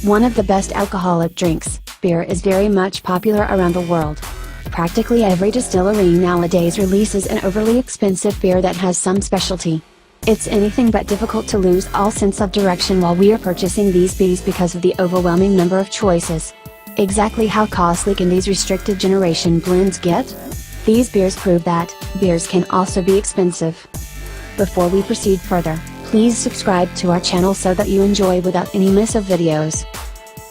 One of the best alcoholic drinks, beer is very much popular around the world. Practically every distillery nowadays releases an overly expensive beer that has some specialty. It's anything but difficult to lose all sense of direction while we are purchasing these beers because of the overwhelming number of choices. Exactly how costly can these restricted generation blends get? These beers prove that, beers can also be expensive. Before we proceed further, please subscribe to our channel so that you enjoy without any miss of videos.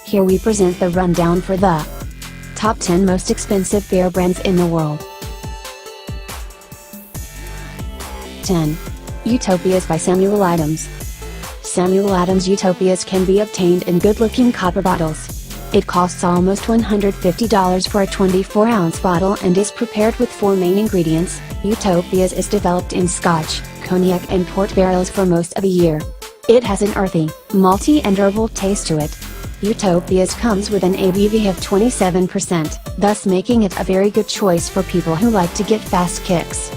Here we present the rundown for the top 10 most expensive beer brands in the world. 10. Utopias by Samuel Adams. Samuel Adams Utopias can be obtained in good-looking copper bottles. It costs almost $150 for a 24-ounce bottle and is prepared with 4 main ingredients. Utopias is developed in Scotch, cognac and port barrels for most of the year. It has an earthy, malty and herbal taste to it. Utopias comes with an ABV of 27%, thus making it a very good choice for people who like to get fast kicks.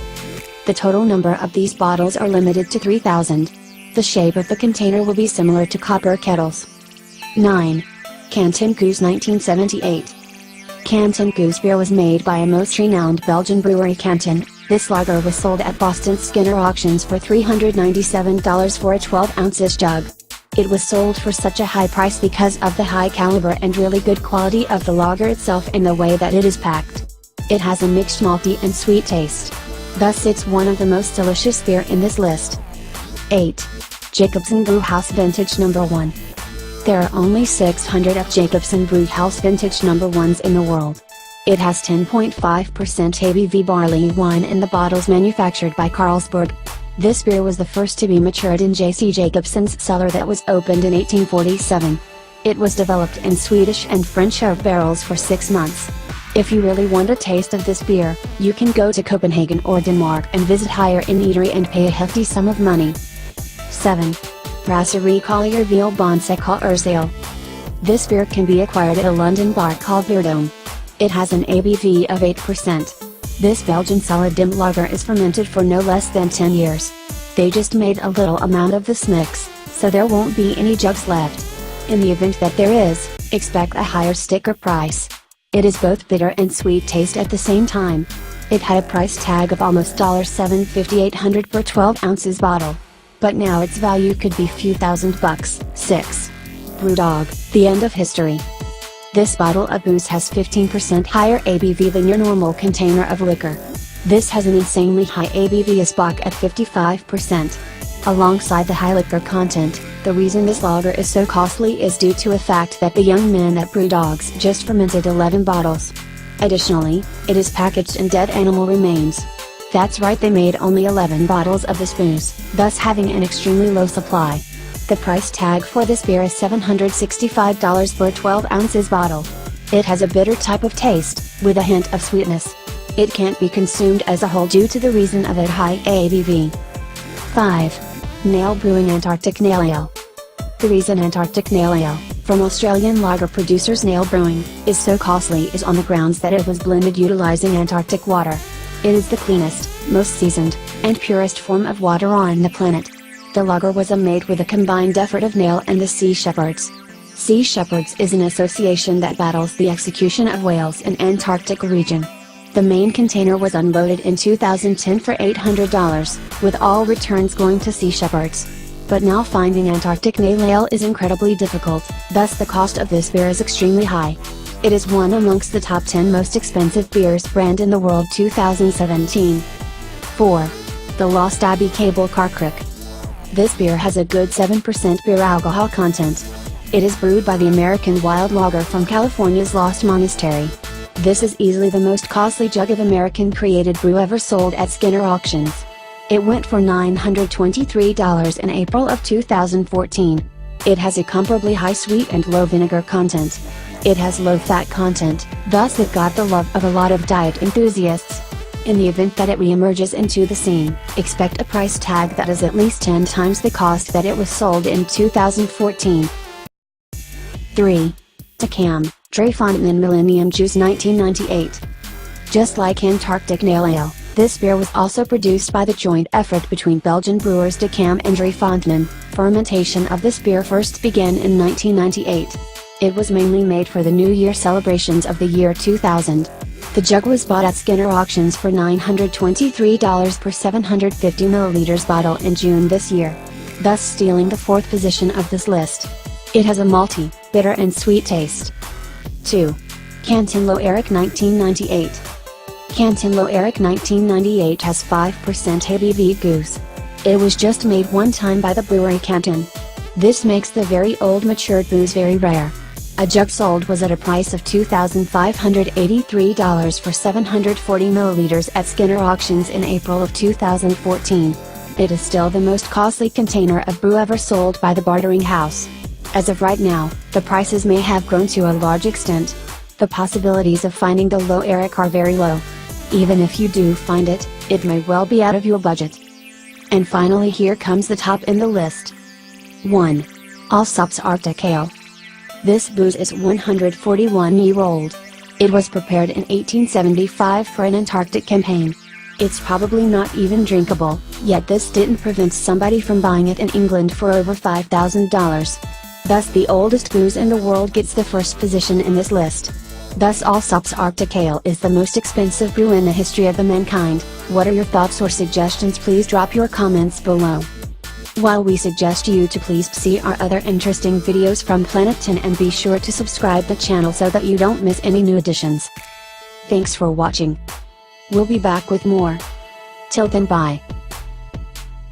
The total number of these bottles are limited to 3,000. The shape of the container will be similar to copper kettles. 9. Canton Goose 1978. Canton Goose beer was made by a most renowned Belgian brewery Canton. This lager was sold at Boston Skinner auctions for $397 for a 12-ounce jug. It was sold for such a high price because of the high caliber and really good quality of the lager itself and the way that it is packed. It has a mixed malty and sweet taste. Thus it's one of the most delicious beer in this list. 8. Jacobsen Brewhouse Vintage No. 1. There are only 600 of Jacobsen Brewhouse Vintage No. 1s in the world. It has 10.5% ABV barley wine and the bottles manufactured by Carlsberg. This beer was the first to be matured in J.C. Jacobsen's cellar that was opened in 1847. It was developed in Swedish and French oak barrels for 6 months. If you really want a taste of this beer, you can go to Copenhagen or Denmark and visit Higher Inn Eatery and pay a hefty sum of money. 7. Brasserie Collier Veal Bonsecal Ursale. This beer can be acquired at a London bar called Beerdome. It has an ABV of 8%. This Belgian solid dim lager is fermented for no less than 10 years. They just made a little amount of this mix, so there won't be any jugs left. In the event that there is, expect a higher sticker price. It is both bitter and sweet taste at the same time. It had a price tag of almost $750-800 per 12 ounces bottle. But now its value could be few thousand bucks. 6. Brewdog, the end of history. This bottle of booze has 15% higher ABV than your normal container of liquor. This has an insanely high ABV as Bock at 55%. Alongside the high liquor content, the reason this lager is so costly is due to a fact that the young men at Brewdogs just fermented 11 bottles. Additionally, it is packaged in dead animal remains. That's right, they made only 11 bottles of this booze, thus having an extremely low supply. The price tag for this beer is $765 for a 12 ounces bottle. It has a bitter type of taste, with a hint of sweetness. It can't be consumed as a whole due to the reason of its high ABV. 5. Nail Brewing Antarctic Nail Ale. The reason Antarctic Nail Ale, from Australian lager producers Nail Brewing, is so costly is on the grounds that it was blended utilizing Antarctic water. It is the cleanest, most seasoned, and purest form of water on the planet. The lager was made with a combined effort of Nail and the Sea Shepherds. Sea Shepherds is an association that battles the execution of whales in Antarctic region. The main container was unloaded in 2010 for $800, with all returns going to Sea Shepherds. But now finding Antarctic Nail Ale is incredibly difficult, thus the cost of this beer is extremely high. It is one amongst the top 10 most expensive beers brand in the world 2017. 4. The Lost Abbey Cable Car Crook. This beer has a good 7% beer alcohol content. It is brewed by the American Wild Lager from California's Lost Monastery. This is easily the most costly jug of American created brew ever sold at Skinner auctions. It went for $923 in April of 2014. It has a comparably high sweet and low vinegar content. It has low fat content, thus it got the love of a lot of diet enthusiasts. In the event that it re-emerges into the scene, expect a price tag that is at least 10 times the cost that it was sold in 2014. 3. Takam, Drie Fonteinen Millennium Juice 1998. Just like Antarctic Nail Ale, this beer was also produced by the joint effort between Belgian brewers Takam and Drie Fonteinen. Fermentation of this beer first began in 1998. It was mainly made for the New Year celebrations of the year 2000. The jug was bought at Skinner Auctions for $923 per 750 milliliters bottle in June this year, thus stealing the 4th position of this list. It has a malty, bitter and sweet taste. 2. Canton Low Eric 1998. Canton Low Eric 1998 has 5% ABV goose. It was just made one time by the brewery Canton. This makes the very old matured booze very rare. A jug sold was at a price of $2,583 for 740 milliliters at Skinner Auctions in April of 2014. It is still the most costly container of brew ever sold by the bartering house. As of right now, the prices may have grown to a large extent. The possibilities of finding the Low Eric are very low. Even if you do find it, it may well be out of your budget. And finally, here comes the top in the list. 1. Allsop's Arctic Ale. This booze is 141-year-old. It was prepared in 1875 for an Antarctic campaign. It's probably not even drinkable, yet this didn't prevent somebody from buying it in England for over $5,000. Thus the oldest booze in the world gets the first position in this list. Thus Allsop's Arctic Ale is the most expensive brew in the history of the mankind. What are your thoughts or suggestions? Please drop your comments below. While we suggest you to please see our other interesting videos from Planet 10 and be sure to subscribe the channel so that you don't miss any new additions. Thanks for watching. We'll be back with more. Till then, bye.